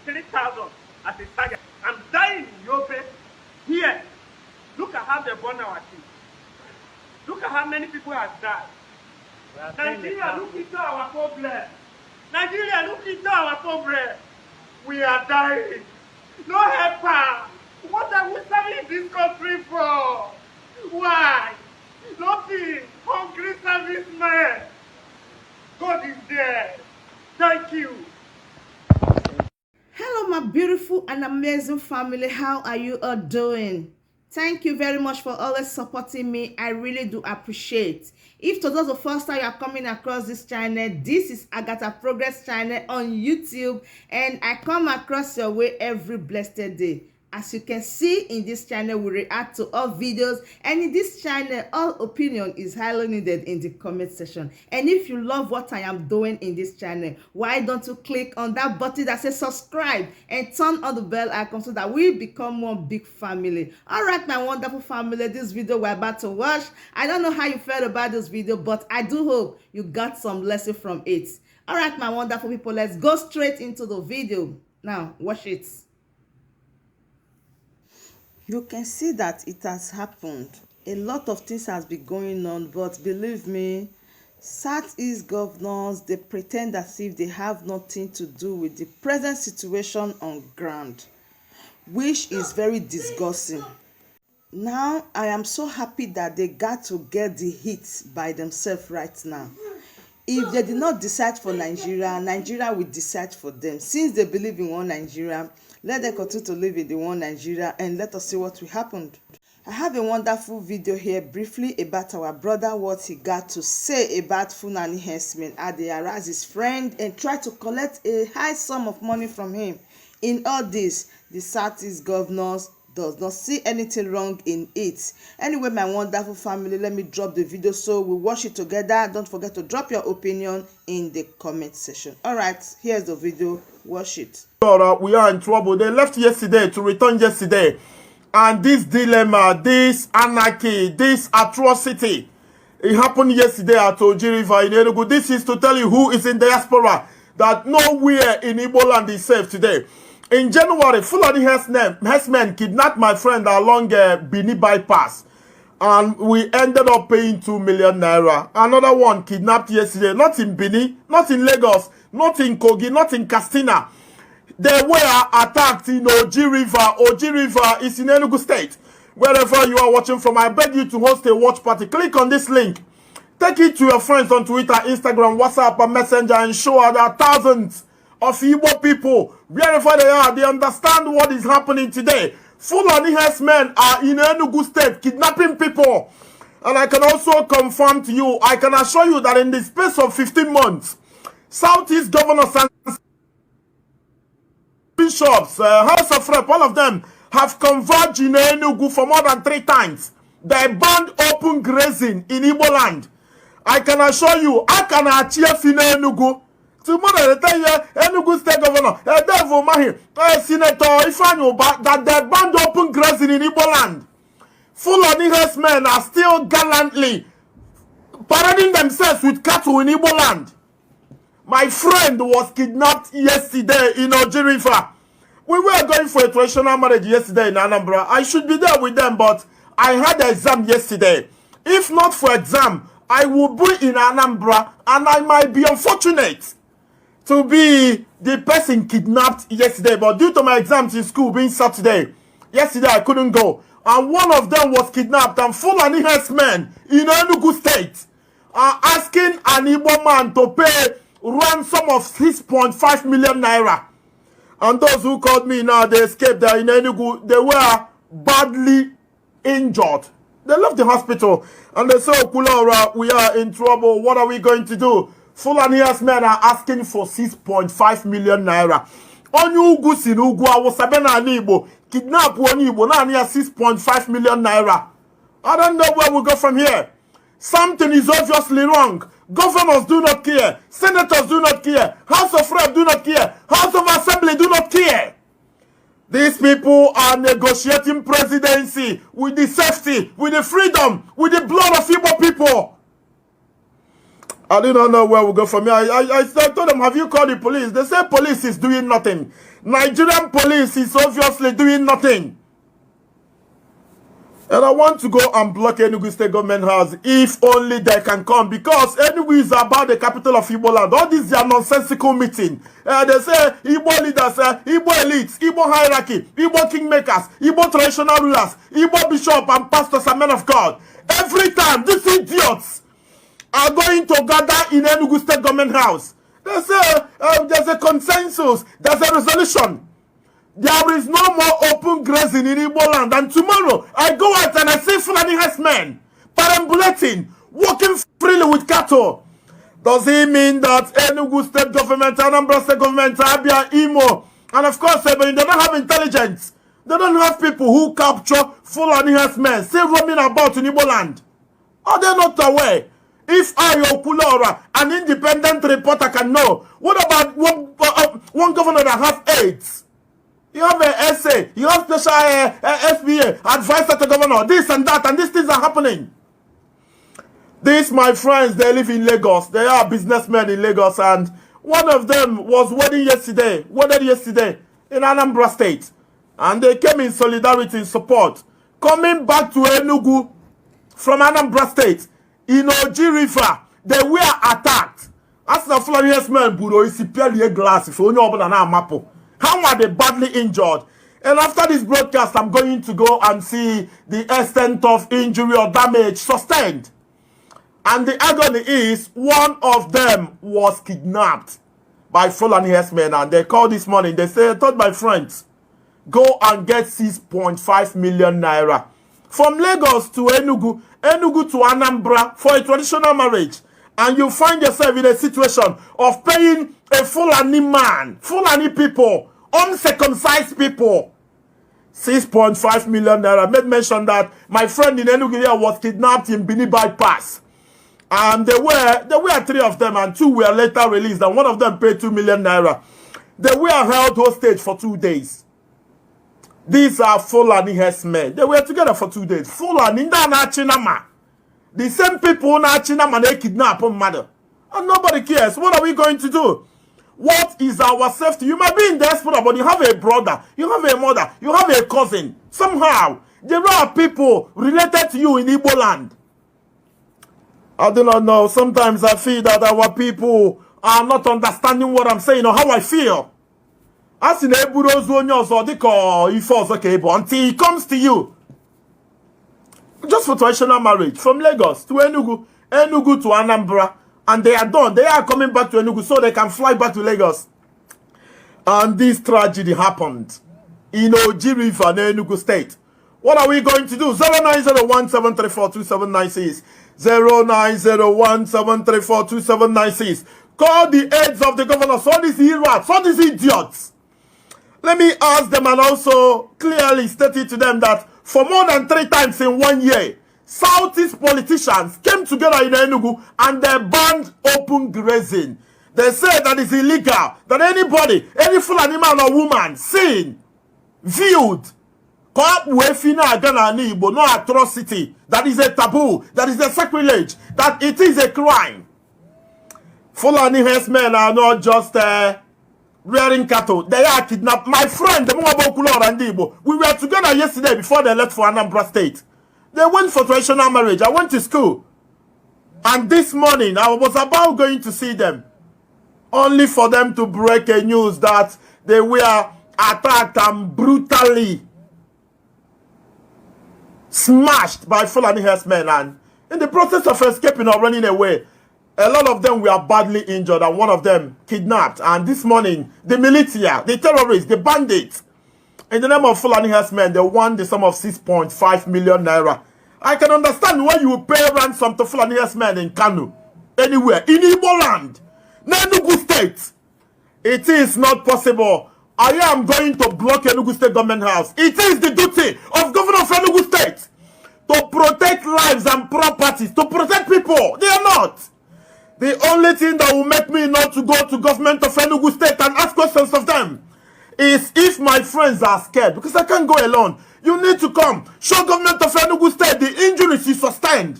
3,000 as a target. I'm dying in Yobe. Here, look at how they burn our team. Look at how many people have died. Nigeria, look into our problem. Nigeria, look into our problem. We are dying. No helper. What are we serving this country for? Why? Nothing. Hungry servicemen. God is there. Thank you. Hello, my beautiful and amazing family. How are you all doing? Thank you very much for always supporting me. I really do appreciate. If today is the first time you are coming across this channel, this is Agatha Progress channel on YouTube, and I come across your way every blessed day. As you can see in this channel, we react to all videos, and in this channel, all opinion is highly needed in the comment section. And if you love what I am doing in this channel, why don't you click on that button that says subscribe and turn on the bell icon so that we become one big family. All right, my wonderful family, this video we're about to watch, I don't know how you felt about this video, but I do hope you got some lesson from it. All right, my wonderful people, let's go straight into the video. Now, watch it. You can see that it has happened. A lot of things has been going on, but believe me, Southeast governors, they pretend as if they have nothing to do with the present situation on ground, which is very disgusting. Now, I am so happy that they got to get the hit by themselves right now. If they did not decide for Nigeria, Nigeria will decide for them. Since they believe in one Nigeria, let them continue to live in the one Nigeria, and let us see what will happen. I have a wonderful video here briefly about our brother, what he got to say about Fulani herdsmen as they harass his friend and try to collect a high sum of money from him. In all this, the Southeast governors does not see anything wrong in it. Anyway, my wonderful family, let me drop the video so we watch it together. Don't forget to drop your opinion in the comment section. All right, here's the video. Watch it. We are in trouble. They left yesterday to return yesterday, and this dilemma, this anarchy, this atrocity, it happened yesterday at Oji River in Enugu. This is to tell you who is in diaspora that nowhere in Igbo land is safe today. In January, Fulani herdsmen kidnapped my friend along Bini bypass, and we ended up paying 2 million naira. Another one kidnapped yesterday, not in Bini, not in Lagos, not in Kogi, not in Castina. They were attacked in Oji River. Oji River is in Enugu State. Wherever you are watching from, I beg you to host a watch party. Click on this link. Take it to your friends on Twitter, Instagram, WhatsApp, and Messenger, and show other thousands of Igbo people, wherever they are, they understand what is happening today. Fulani herdsmen are in Enugu State kidnapping people. And I can also confirm to you, I can assure you that in the space of 15 months, Southeast governors and bishops, House of Rep, all of them have converged in Enugu for more than 3 times. They banned open grazing in Igbo land. I can assure you, I can achieve in Enugu. Tomorrow, they tell you, Enugu State Governor, Devil Mahi, Senator Ifeanyi Ubah, that they banned open grazing in Igbo land. Fulani herdsmen are still gallantly parading themselves with cattle in Igbo land. My friend was kidnapped yesterday in Oji River. We were going for a traditional marriage yesterday in Anambra. I should be there with them, but I had an exam yesterday. If not for exam, I would be in Anambra, and I might be unfortunate to be the person kidnapped yesterday. But due to my exams in school being Saturday, yesterday I couldn't go. And one of them was kidnapped, and Fulani herdsmen in Enugu State are asking an Igbo man to pay ransom of 6.5 million naira. And those who called me now, they escaped. There in Enugu. They were badly injured. They left the hospital, and they said, Okulaura, we are in trouble. What are we going to do? Fulani herdsmen are asking for 6.5 million naira. Onye Ugu si n'Ugwu Awụsa na ala Igbo kidnap onye Igbo na near 6.5 million naira. I don't know where we go from here. Something is obviously wrong. Governors do not care. Senators do not care. House of Rep do not care. House of Assembly do not care. These people are negotiating presidency with the safety, with the freedom, with the blood of Igbo people. I do not know where we go from here. I told them, have you called the police? They say police is doing nothing. Nigerian police is obviously doing nothing. And I want to go and block Enugu State Government House if only they can come, because Enugu is about the capital of Igbo land. All these are nonsensical meeting. They say Igbo leaders, Igbo elites, Igbo hierarchy, Igbo kingmakers, Igbo traditional rulers, Igbo bishop and pastors and men of God. Every time these idiots are going to gather in Enugu State Government House, they say there's a consensus, there's a resolution. There is no more open grazing in Igbo land. And tomorrow, I go out and I see Fulani herdsmen perambulating, walking freely with cattle. Does it mean that Enugu State Government, Anambra State Government, Abia, Imo, and of course, they don't have intelligence. They don't have people who capture Fulani herdsmen, still roaming about in Igbo land. Are they not aware? If I, Okulora, an independent reporter, can know, what about one governor that has AIDS? You have an SA, you have special SBA, advisor to governor, this and that, and these things are happening. These, my friends, they live in Lagos. They are businessmen in Lagos, and one of them was wedded yesterday in Anambra State. And they came in solidarity, in support. Coming back to Enugu from Anambra State, in Oji River, they were attacked. As the Florian man, Budo, is a glass, if you know about an mapo. How are they badly injured? And after this broadcast, I'm going to go and see the extent of injury or damage sustained. And the agony is, one of them was kidnapped by Fulani herdsmen. And they called this morning. They said, I told my friends, go and get 6.5 million naira. From Lagos to Enugu, Enugu to Anambra for a traditional marriage. And you find yourself in a situation of paying a Fulani man, Fulani people, uncircumcised people, 6.5 million naira. Made mention that my friend in Enugu was kidnapped in Bini bypass. And there were 3 of them, and 2 were later released, and one of them paid 2 million naira. They were held hostage for 2 days. These are Fulani herdsmen. They were together for 2 days. Fulani na Chinama. The same people na Chinama, they kidnap on mother. And nobody cares. What are we going to do? What is our safety? You might be in diaspora, but you have a brother, you have a mother, you have a cousin. Somehow, there are people related to you in Igbo land. I do not know. Sometimes I feel that our people are not understanding what I'm saying or how I feel. As in until he comes to you. Just for traditional marriage, from Lagos to Enugu, Enugu to Anambra, and they are done. They are coming back to Enugu so they can fly back to Lagos. And this tragedy happened in Oji River, Enugu State. What are we going to do? 0901-734-2796. 0901-734-2796. Call the aides of the governors, all these irats, all these idiots. Let me ask them and also clearly state it to them that for more than 3 times in 1 year, Southeast politicians came together in Enugu and they banned open grazing. They said that it's illegal, that anybody, any Fulani man or woman seen, viewed, no atrocity, that is a taboo, that is a sacrilege, that it is a crime. Fulani herdsmen are not just rearing cattle, they are kidnapped. My friend, the Mwabokulor and Igbo, we were together yesterday before they left for Anambra State. They went for traditional marriage. I went to school. And this morning, I was about going to see them. Only for them to break a news that they were attacked and brutally smashed by Fulani herdsmen. And in the process of escaping or running away, a lot of them were badly injured and one of them kidnapped. And this morning, the militia, the terrorists, the bandits, in the name of Fulani herdsmen, they won the sum of 6.5 million naira. I can understand why you will pay ransom to Fulani herdsmen in Kano, anywhere, in Igbo land, Enugu State. It is not possible. I am going to block Enugu State Government House. It is the duty of Governor of Enugu State to protect lives and properties, to protect people. They are not. The only thing that will make me not to go to government of Enugu State and ask questions of them is if my friends are scared, because I can't go alone. You need to come. Show government of Enugu State the injuries you sustained.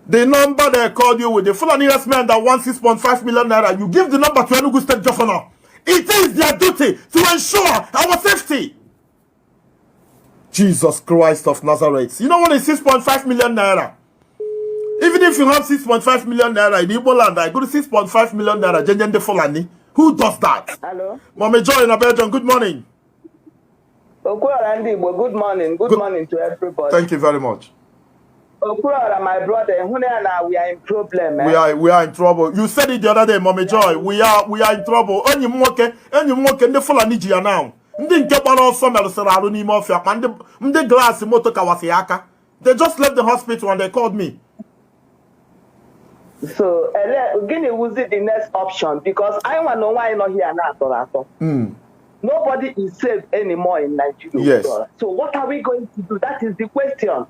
The number they called you with, the Fulani men that want 6.5 million naira, you give the number to Enugu State Governor. It is their duty to ensure our safety. Jesus Christ of Nazareth. You know what is 6.5 million naira? Even if you have 6.5 million naira in Igbo land, I go to 6.5 million naira, Jenjende Fulani. Who does that? Hello. Mommy Joy in Abedon, good morning. Okurora Ndigbo, good morning. Good morning to everybody. Thank you very much. Okurora, my brother, we are in problem. We are in trouble. You said it the other day, Mommy Joy. We are in trouble. Any more the Fulani Jia now. They just left the hospital and they called me. So, Guinea was the next option because I want to know why I'm not here now. Nobody is safe anymore in Nigeria. Yes. So, what are we going to do? That is the question.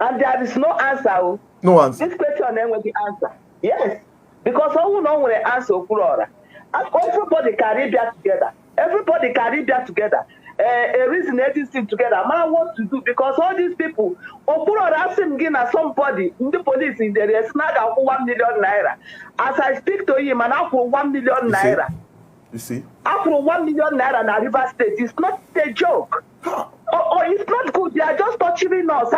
And there is no answer. No answer. This question then will be answered. Yes. Because all who know when they answer Okurora. And everybody carry that together. Everybody carry that together. A reason everything together. Man, what to do? Because all these people, Okurora asking somebody in the police in there is snag out 1 million naira. As I speak to him, and after 1 million naira. You see? After 1 million naira in River State, it's not a joke. Oh, it's not good. They are just torturing us.